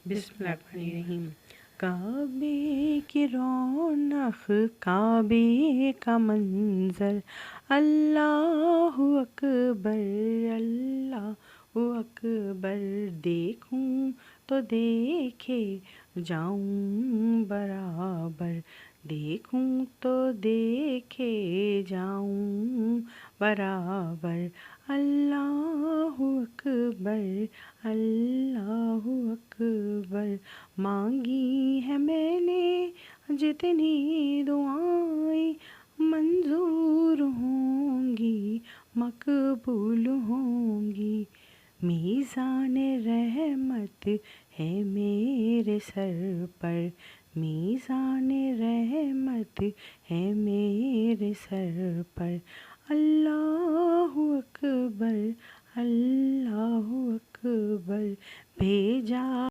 بسم اللہ الرحمن الرحیم۔ کعبے کی رونق، کعبے کا منظر، اللہ اکبر اللہ اکبر، دیکھوں تو دیکھے جاؤں برابر، دیکھوں تو دیکھے جاؤں برابر، اللہ اکبر اللہ اکبر۔ مانگی ہے میں نے جتنی دعائیں، منظور ہوں گی مقبول ہوں گی، میزان رحمت ہے میرے سر پر، میزان رحمت ہے میرے سر پر، اللہ اکبر اللہ اکبر۔ بھیجا